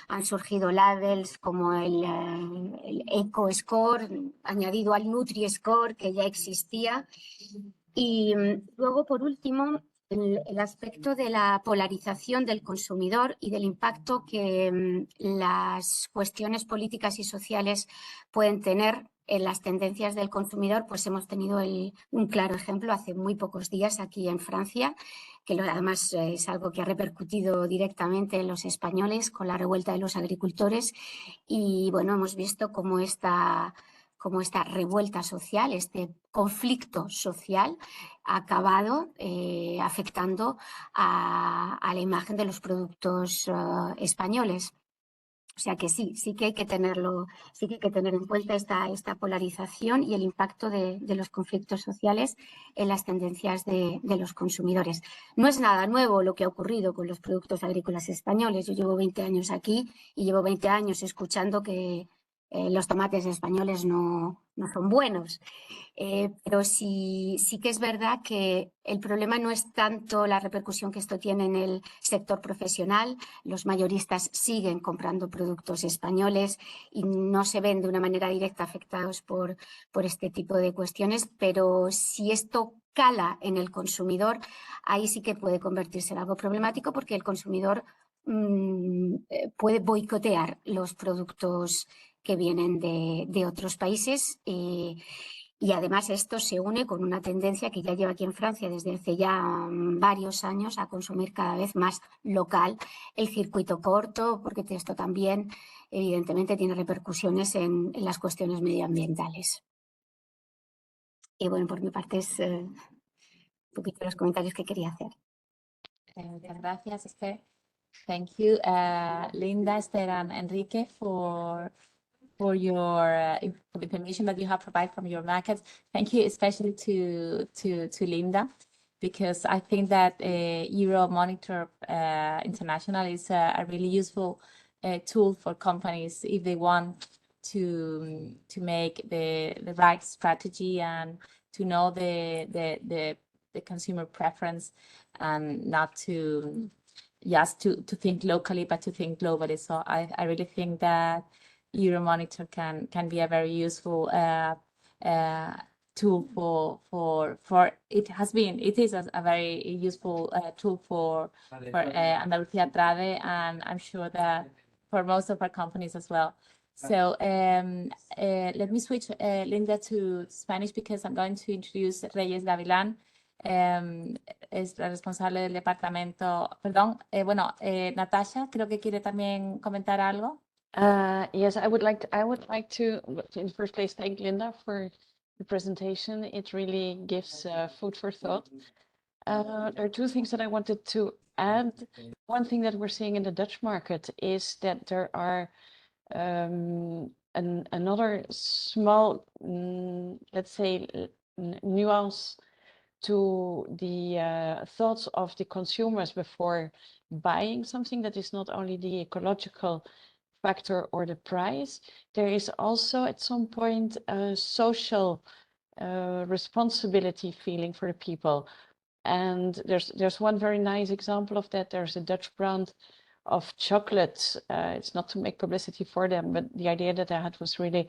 [SPEAKER 4] Han surgido labels como el Eco Score, añadido al Nutri Score, que ya existía. Y luego, por último, el aspecto de la polarización del consumidor y del impacto que las cuestiones políticas y sociales pueden tener en las tendencias del consumidor. Pues hemos tenido un claro ejemplo hace muy pocos días aquí en Francia, que además es algo que ha repercutido directamente en los españoles con la revuelta de los agricultores. Y bueno, hemos visto cómo esta revuelta social, este conflicto social, ha acabado afectando a la imagen de los productos españoles. O sea que sí que hay que tenerlo, sí que hay que tener en cuenta esta polarización y el impacto de los conflictos sociales en las tendencias de los consumidores. No es nada nuevo lo que ha ocurrido con los productos agrícolas españoles. Yo llevo 20 años aquí y llevo 20 años escuchando que los tomates españoles no son buenos. Pero sí que es verdad que el problema no es tanto la repercusión que esto tiene en el sector profesional. Los mayoristas siguen comprando productos españoles y no se ven de una manera directa afectados por este tipo de cuestiones, pero si esto cala en el consumidor, ahí sí que puede convertirse en algo problemático, porque el consumidor puede boicotear los productos que vienen de otros países. Y además esto se une con una tendencia que ya lleva aquí en Francia desde hace ya varios años a consumir cada vez más local, el circuito corto, porque esto también evidentemente tiene repercusiones en las cuestiones medioambientales. Y bueno, por mi parte es un poquito los comentarios que quería hacer.
[SPEAKER 1] Muchas gracias, Esther. Thank you, Linda, Esther, and Enrique for for the information that you have provided from your markets. Thank you especially to Linda, because I think that Euromonitor International is a really useful tool for companies if they want to make the right strategy and know the consumer preference, and not to just to think locally, but to think globally. So I really think that Euromonitor can be a very useful tool for it is a very useful tool for Andalucía Trade, and I'm sure that for most of our companies as well. So let me switch, Linda, to Spanish, because I'm going to introduce Reyes Gavilán. Es la responsable del departamento. Perdón, Natasha, creo que quiere también comentar algo.
[SPEAKER 5] Yes, I would like to, in the first place, thank Linda for the presentation. It really gives food for thought. There are two things that I wanted to add. One thing that we're seeing in the Dutch market is that there are another small, let's say, nuance to the thoughts of the consumers before buying something, that is not only the ecological factor or the price. There is also at some point a social responsibility feeling for the people. And there's one very nice example of that. There's a Dutch brand of chocolate. It's not to make publicity for them, but the idea that I had was really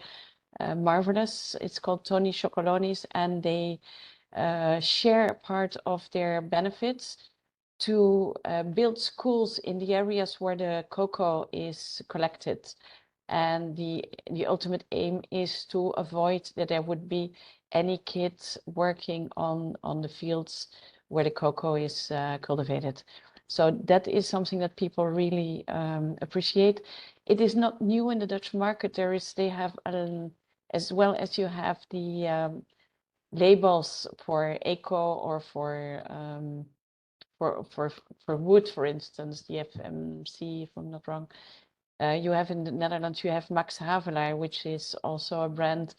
[SPEAKER 5] marvelous. It's called Tony Chocolonis, and they share part of their benefits to build schools in the areas where the cocoa is collected. And the ultimate aim is to avoid that there would be any kids working on the fields where the cocoa is cultivated. So that is something that people really appreciate. It is not new in the Dutch market. They have, as well as you have the labels for eco or for wood, for instance, the FMC, if I'm not wrong. You have in the Netherlands, you have Max Havelaar, which is also a brand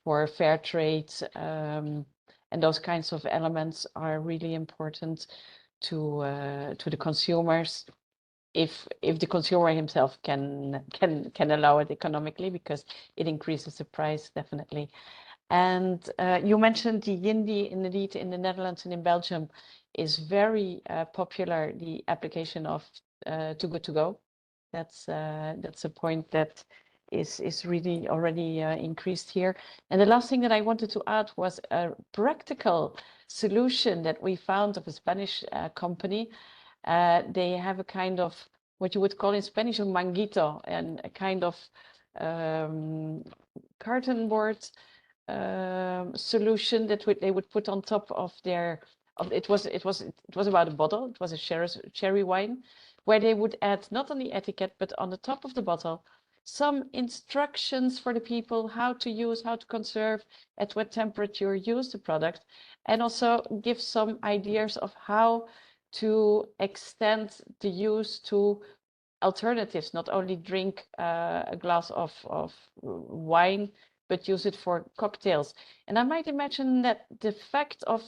[SPEAKER 5] for fair trade, and those kinds of elements are really important to the consumers, if the consumer himself can allow it economically, because it increases the price definitely. And you mentioned the Yindi, indeed, in the Netherlands and in Belgium is very popular, the application of Too Good To Go. That's a point that is really already increased here. And the last thing that I wanted to add was a practical solution that we found of a Spanish company. They have a kind of what you would call in Spanish a manguito, and a kind of carton board solution that they would put on top of their. It was about a bottle. It was a cherry wine, where they would add not on the etiquette but on the top of the bottle some instructions for the people how to use, how to conserve, at what temperature use the product, and also give some ideas of how to extend the use to alternatives, not only drink a glass of wine, but use it for cocktails. And I might imagine that the fact of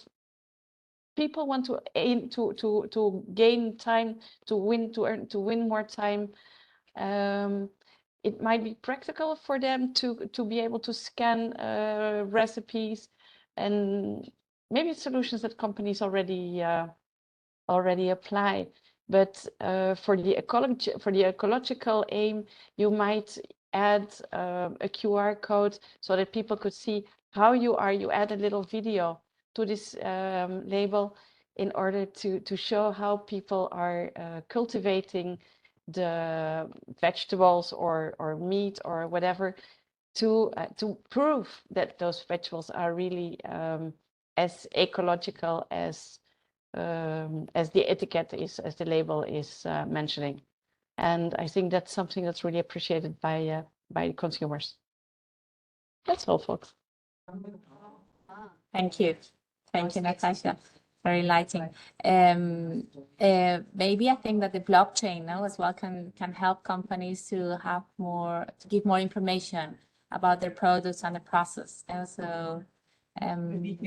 [SPEAKER 5] people want to aim to gain time, to win more time. It might be practical for them to be able to scan recipes, and maybe solutions that companies already apply. But for the ecological aim, you might add a QR code so that people could see how you are. You add a little video to this label in order to show how people are cultivating the vegetables or meat or whatever, to prove that those vegetables are really as ecological as the etiquette is, as the label is mentioning. And I think that's something that's really appreciated by consumers. That's all, folks.
[SPEAKER 1] Thank you, Natasha. Very enlightening. Maybe I think that the blockchain now as well can help companies to give more information about their products and the process. And so the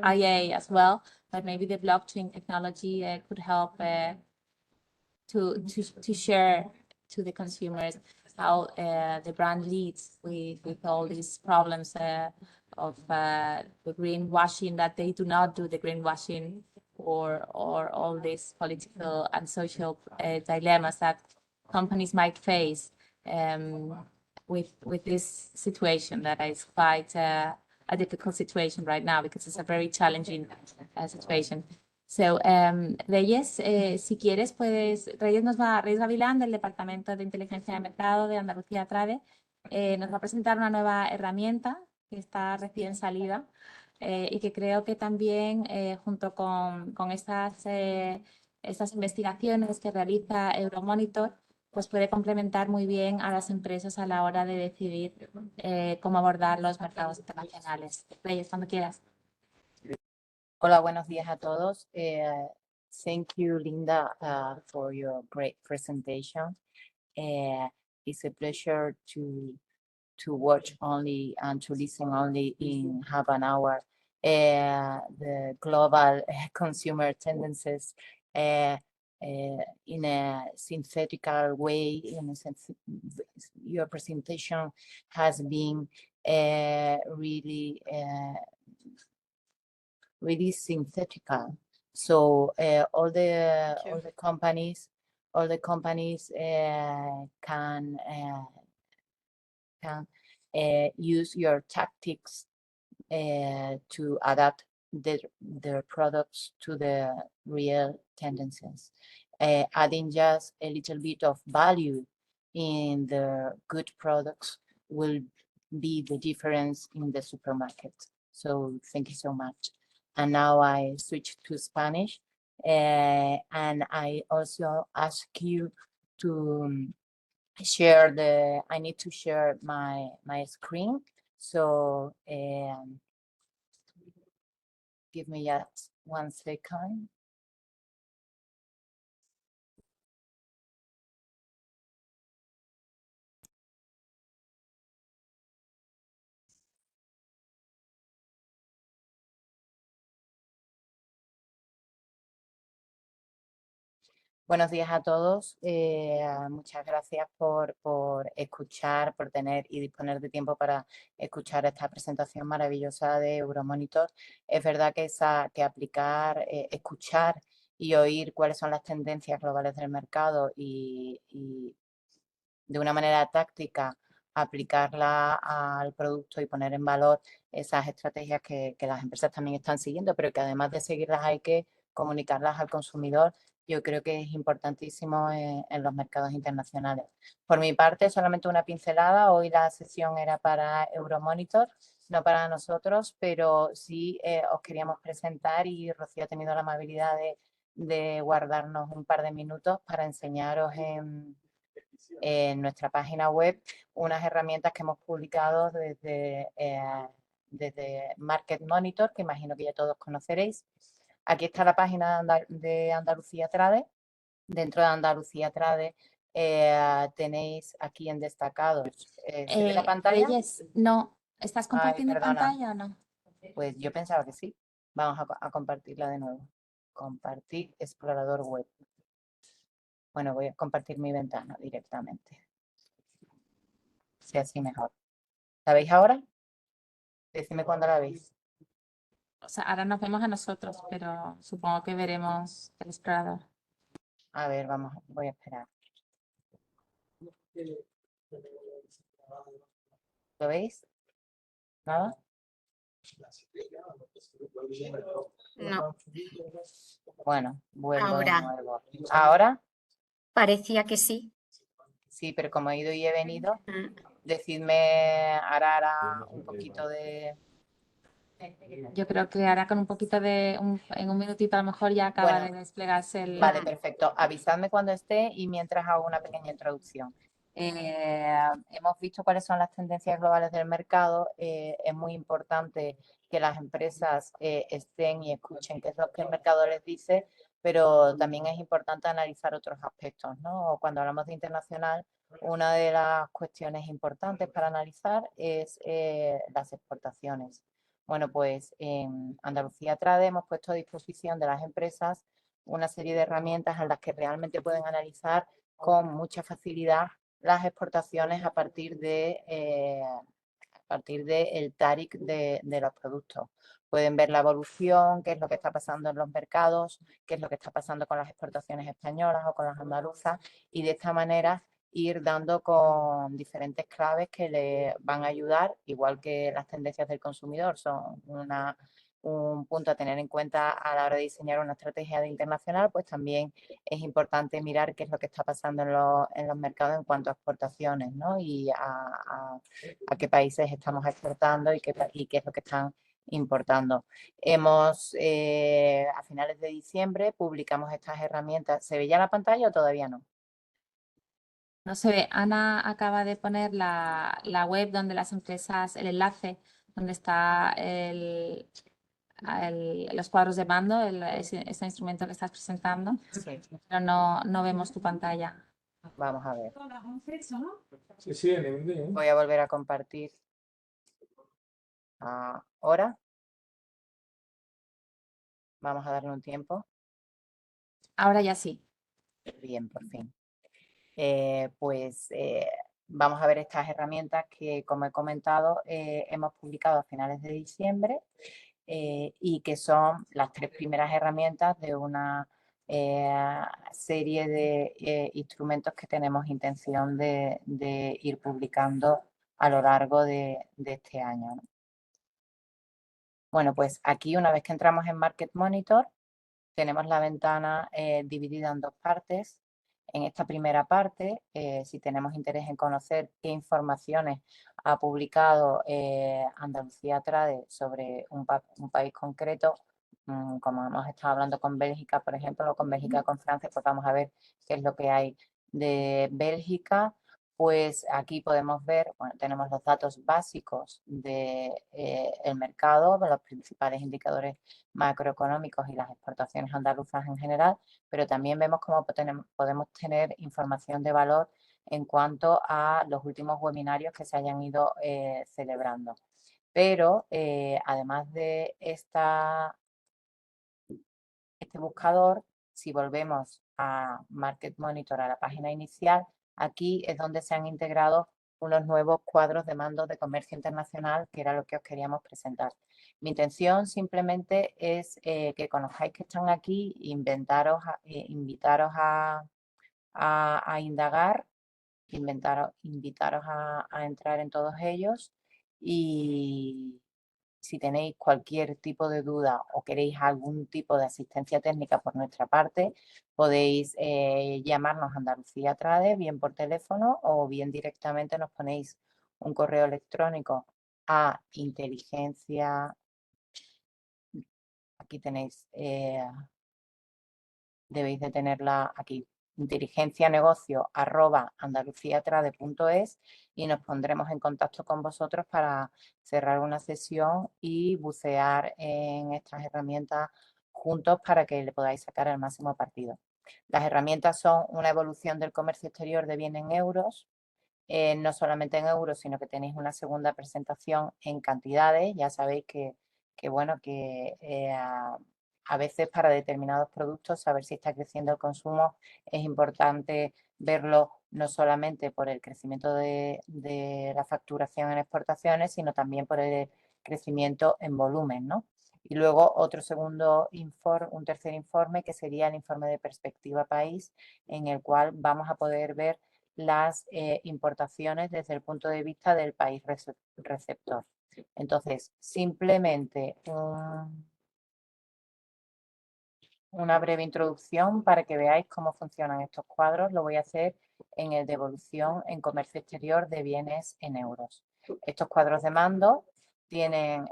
[SPEAKER 1] IA as well, but maybe the blockchain technology could help to share to the consumers how the brand leads with all these problems of the greenwashing, that they do not do the greenwashing, or all these political and social dilemmas that companies might face with this situation that is quite a difficult situation right now, because it's a very challenging situation. So, Reyes, si quieres, puedes, Reyes Gavilán, del Departamento de Inteligencia de Mercado de Andalucía Trade, nos va a presentar una nueva herramienta que está recién salida y que creo que también, junto con estas investigaciones que realiza Euromonitor, pues puede complementar muy bien a las empresas a la hora de decidir cómo abordar los mercados internacionales. Reyes, cuando quieras.
[SPEAKER 6] Hola, buenos días a todos. Thank you, Linda, for your great presentation. It's a pleasure to watch only and to listen only in half an hour the global consumer tendencies in a synthetical way. In a sense, your presentation has been really synthetical. So all the companies can use your tactics to adapt their products to the real tendencies, adding just a little bit of value in the good products will be the difference in the supermarket. So thank you so much. And now I switch to Spanish, and I also ask you to share I need to share my screen. So give me just 1 second. Buenos días a todos. Muchas gracias por escuchar, por tener y disponer de tiempo para escuchar esta presentación maravillosa de Euromonitor. Es verdad que aplicar, escuchar y oír cuáles son las tendencias globales del mercado y de una manera táctica aplicarla al producto y poner en valor esas estrategias que las empresas también están siguiendo, pero que además de seguirlas hay que comunicarlas al consumidor. Yo creo que es importantísimo en los mercados internacionales. Por mi parte, solamente una pincelada. Hoy la sesión era para Euromonitor, no para nosotros, pero sí os queríamos presentar, y Rocío ha tenido la amabilidad de guardarnos un par de minutos para enseñaros en nuestra página web unas herramientas que hemos publicado desde Market Monitor, que imagino que ya todos conoceréis. Aquí está la página de Andalucía Trade. Dentro de Andalucía Trade tenéis aquí en destacados. ¿Se ve la pantalla?
[SPEAKER 1] Reyes, no. ¿Estás compartiendo
[SPEAKER 6] perdona.
[SPEAKER 1] pantalla o no?
[SPEAKER 6] Pues yo pensaba que sí. Vamos a compartirla de nuevo. Compartir explorador web. Bueno, voy a compartir mi ventana directamente. Si así mejor. ¿La veis ahora? Decidme cuándo la veis.
[SPEAKER 1] O sea, ahora nos vemos a nosotros, pero supongo que veremos el explorador.
[SPEAKER 6] A ver, voy a esperar. ¿Lo veis? ¿Nada?
[SPEAKER 4] No.
[SPEAKER 6] Bueno, vuelvo de
[SPEAKER 4] Ahora.
[SPEAKER 6] nuevo. ¿Ahora?
[SPEAKER 4] Parecía que sí.
[SPEAKER 6] Sí, pero como he ido y he venido, decidme, ahora un poquito de...
[SPEAKER 1] Yo creo que ahora con un poquito en un minutito a lo mejor ya acaba
[SPEAKER 6] Bueno,
[SPEAKER 1] de desplegarse el...
[SPEAKER 6] Vale, perfecto. Avisadme cuando esté y mientras hago una pequeña introducción. Hemos visto cuáles son las tendencias globales del mercado. Es muy importante que las empresas estén y escuchen qué es lo que el mercado les dice, pero también es importante analizar otros aspectos, ¿no? Cuando hablamos de internacional, una de las cuestiones importantes para analizar es las exportaciones. Bueno, pues en Andalucía Trade hemos puesto a disposición de las empresas una serie de herramientas en las que realmente pueden analizar con mucha facilidad las exportaciones a partir de el tariff de los productos. Pueden ver la evolución, qué es lo que está pasando en los mercados, qué es lo que está pasando con las exportaciones españolas o con las andaluzas, y de esta manera ir dando con diferentes claves que le van a ayudar, igual que las tendencias del consumidor son un punto a tener en cuenta a la hora de diseñar una estrategia internacional, pues también es importante mirar qué es lo que está pasando en los mercados en cuanto a exportaciones, ¿no? Y a qué países estamos exportando y qué es lo que están importando. A finales de diciembre publicamos estas herramientas. ¿Se ve ya la pantalla o todavía no?
[SPEAKER 1] No se ve. Ana acaba de poner la web donde las empresas, el enlace donde está los cuadros de mando, este instrumento que estás presentando,
[SPEAKER 6] Sí.
[SPEAKER 1] pero no vemos tu pantalla.
[SPEAKER 6] Vamos a ver.
[SPEAKER 7] Sí, en
[SPEAKER 6] Voy a volver a compartir ahora. Vamos a darle un tiempo.
[SPEAKER 1] Ahora ya sí.
[SPEAKER 6] Bien, por fin. Vamos a ver estas herramientas que, como he comentado, hemos publicado a finales de diciembre y que son las 3 primeras herramientas de una serie de instrumentos que tenemos intención de ir publicando a lo largo de este año, ¿no? Bueno, pues aquí, una vez que entramos en Market Monitor, tenemos la ventana dividida en 2 partes. En esta primera parte, si tenemos interés en conocer qué informaciones ha publicado Andalucía Trade sobre un país concreto, como hemos estado hablando con Bélgica, por ejemplo, o con Bélgica, con Francia, pues vamos a ver qué es lo que hay de Bélgica. Pues aquí podemos ver, bueno, tenemos los datos básicos del mercado, de los principales indicadores macroeconómicos y las exportaciones andaluzas en general, pero también vemos cómo podemos tener información de valor en cuanto a los últimos webinarios que se hayan ido celebrando. Pero además de este buscador, si volvemos a Market Monitor, a la página inicial, aquí es donde se han integrado unos nuevos cuadros de mando de comercio internacional, que era lo que os queríamos presentar. Mi intención simplemente es que conozcáis que están aquí, invitaros a indagar, invitaros a entrar en todos ellos, y si tenéis cualquier tipo de duda o queréis algún tipo de asistencia técnica por nuestra parte, podéis llamarnos a Andalucía Trade, bien por teléfono o bien directamente nos ponéis un correo electrónico a inteligencia. Aquí tenéis, debéis de tenerla aquí, inteligencianegocio@andaluciatrade.es, y nos pondremos en contacto con vosotros para cerrar una sesión y bucear en estas herramientas juntos para que le podáis sacar el máximo partido. Las herramientas son una evolución del comercio exterior de bien en euros, no solamente en euros, sino que tenéis una segunda presentación en cantidades. Ya sabéis que a veces para determinados productos saber si está creciendo el consumo es importante verlo no solamente por el crecimiento de la facturación en exportaciones, sino también por el crecimiento en volumen, ¿no? Y luego un tercer informe, que sería el informe de perspectiva país, en el cual vamos a poder ver las importaciones desde el punto de vista del país receptor. Entonces, simplemente una breve introducción para que veáis cómo funcionan estos cuadros. Lo voy a hacer en el de evolución en comercio exterior de bienes en euros. Estos cuadros de mando tienen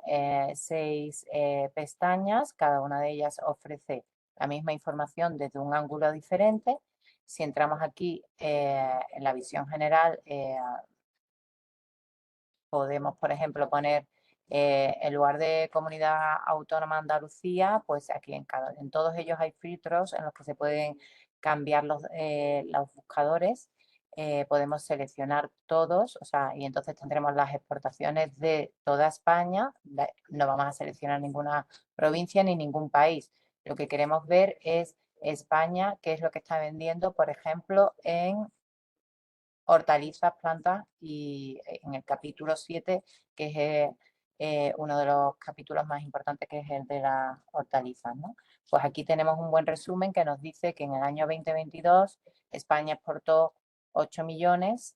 [SPEAKER 6] 6 pestañas, cada una de ellas ofrece la misma información desde un ángulo diferente. Si entramos aquí en la visión general, podemos, por ejemplo, poner en lugar de Comunidad Autónoma Andalucía, pues aquí en todos ellos hay filtros en los que se pueden cambiar los buscadores. Podemos seleccionar todos, y entonces tendremos las exportaciones de toda España. No vamos a seleccionar ninguna provincia ni ningún país. Lo que queremos ver es España, qué es lo que está vendiendo, por ejemplo, en hortalizas, plantas, y en el capítulo 7, que es uno de los capítulos más importantes, que es el de las hortalizas, ¿no? Pues aquí tenemos un buen resumen que nos dice que en el año 2022 España exportó 8.000 millones,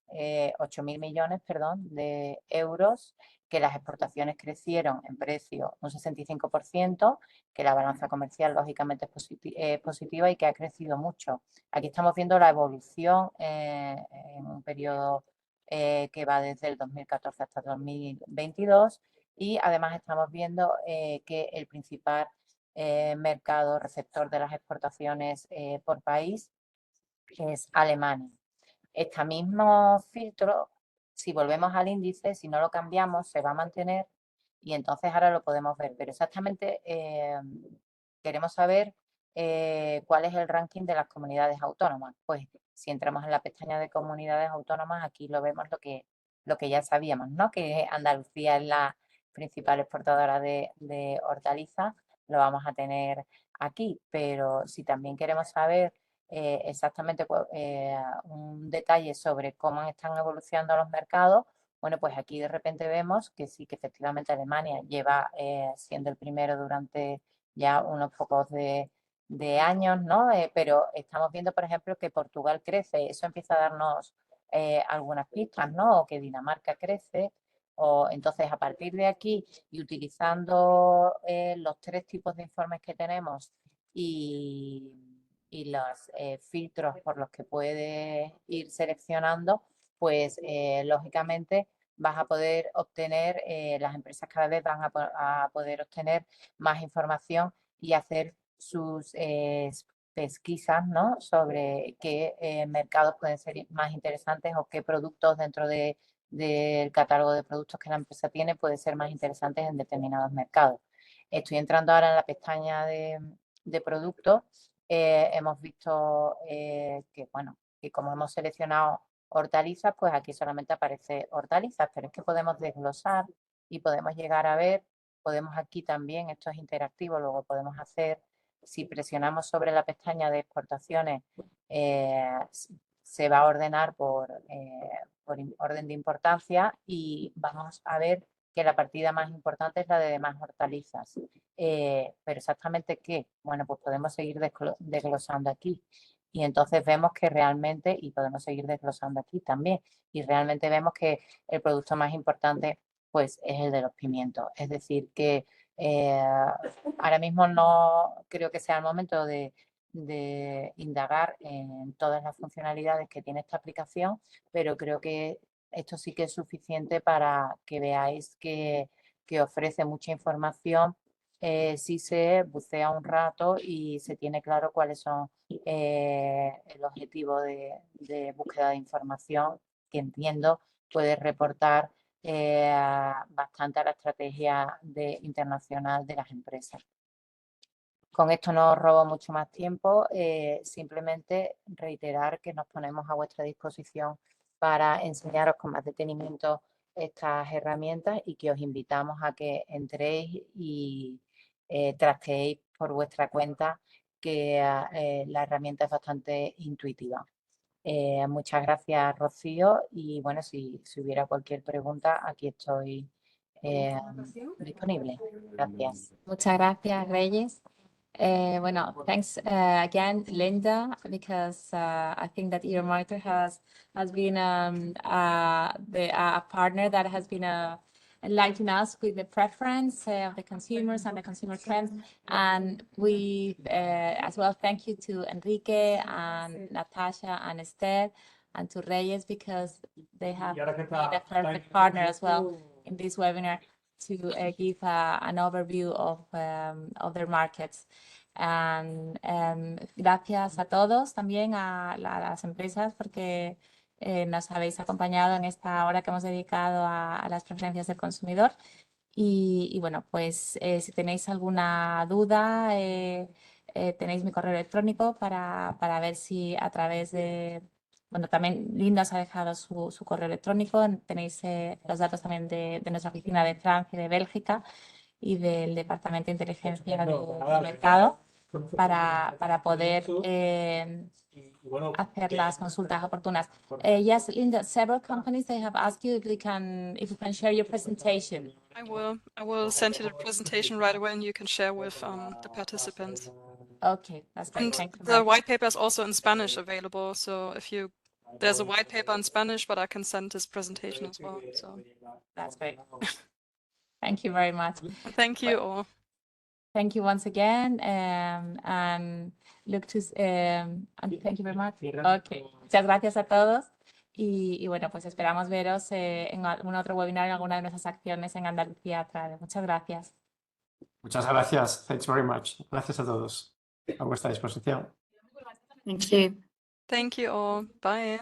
[SPEAKER 6] de euros, que las exportaciones crecieron en precio un 65%, que la balanza comercial lógicamente es positiva y que ha crecido mucho. Aquí estamos viendo la evolución en un periodo que va desde el 2014 hasta 2022, y además estamos viendo que el principal mercado receptor de las exportaciones por país es Alemania. Este mismo filtro, si volvemos al índice, si no lo cambiamos, se va a mantener, y entonces ahora lo podemos ver. Pero exactamente queremos saber cuál es el ranking de las comunidades autónomas. Pues si entramos en la pestaña de comunidades autónomas, aquí lo vemos lo que ya sabíamos, ¿no? Que Andalucía es la principal exportadora de hortalizas, lo vamos a tener aquí. Pero si también queremos saber exactamente un detalle sobre cómo están evolucionando los mercados, bueno, pues aquí de repente vemos que sí, que efectivamente Alemania lleva siendo el primero durante ya unos pocos de años, ¿no? Pero estamos viendo, por ejemplo, que Portugal crece. Eso empieza a darnos algunas pistas, ¿no? O que Dinamarca crece. O entonces, a partir de aquí, y utilizando los 3 tipos de informes que tenemos y los filtros por los que puedes ir seleccionando, pues lógicamente vas a poder obtener, las empresas cada vez van a poder obtener más información y hacer sus pesquisas, ¿no? Sobre qué mercados pueden ser más interesantes, o qué productos dentro del catálogo de productos que la empresa tiene pueden ser más interesantes en determinados mercados. Estoy entrando ahora en la pestaña de productos. Hemos visto que, bueno, que como hemos seleccionado hortalizas, pues aquí solamente aparece hortalizas, pero es que podemos desglosar y podemos llegar a ver, podemos aquí también, esto es interactivo, luego podemos hacer, si presionamos sobre la pestaña de exportaciones, se va a ordenar por orden de importancia, y vamos a ver que la partida más importante es la de demás hortalizas. Pero exactamente qué, bueno, pues podemos seguir desglosando aquí, y entonces vemos que realmente, y podemos seguir desglosando aquí también, y realmente vemos que el producto más importante pues es el de los pimientos. Es decir, que ahora mismo no creo que sea el momento de indagar en todas las funcionalidades que tiene esta aplicación, pero creo que esto sí que es suficiente para que veáis que ofrece mucha información si se bucea un rato y se tiene claro cuáles son el objetivo de búsqueda de información, que entiendo puede reportar bastante a la estrategia internacional de las empresas. Con esto no os robo mucho más tiempo, simplemente reiterar que nos ponemos a vuestra disposición para enseñaros con más detenimiento estas herramientas, y que os invitamos a que entréis y trasteéis por vuestra cuenta, que la herramienta es bastante intuitiva. Muchas gracias, Rocío, y bueno, si hubiera cualquier pregunta, aquí estoy disponible. Gracias.
[SPEAKER 1] Muchas gracias, Reyes. Bueno, thanks again, Linda, because I think that Euromonitor has been a partner that has been enlightening us with the preference of the consumers and the consumer trends. And we as well thank you to Enrique and Natasha and Esther and to Reyes, because they have been a perfect partner as well in this webinar to give an overview of their markets. Gracias a todos, también a las empresas, porque nos habéis acompañado en esta hora que hemos dedicado a las preferencias del consumidor. Y bueno, pues si tenéis alguna duda, tenéis mi correo electrónico para ver si a través de... Bueno, también Linda os ha dejado su correo electrónico. Tenéis los datos también de nuestra oficina de Francia y de Bélgica y del Departamento de Inteligencia de Mercado para poder hacer las consultas oportunas. Yes, Linda, several companies, they have asked you if you can share your presentation.
[SPEAKER 2] I will send you the presentation right away and you can share with the participants.
[SPEAKER 1] Okay, that's great.
[SPEAKER 2] And
[SPEAKER 1] Thank you
[SPEAKER 2] the
[SPEAKER 1] very much.
[SPEAKER 2] white paper is also in Spanish available. So there's a white paper in Spanish, but I can send this presentation as well. So
[SPEAKER 1] That's great. Thank you very much.
[SPEAKER 2] thank you all.
[SPEAKER 1] Thank you once again, and look to, and thank you very much. Okay, muchas gracias a todos. Y bueno, pues esperamos veros en algún otro webinar, en alguna de nuestras acciones en Andalucía Trade. Muchas gracias.
[SPEAKER 3] Muchas gracias. Thanks very much. Gracias a todos. A vuestra disposición.
[SPEAKER 4] Thank you.
[SPEAKER 2] Thank you all. Bye.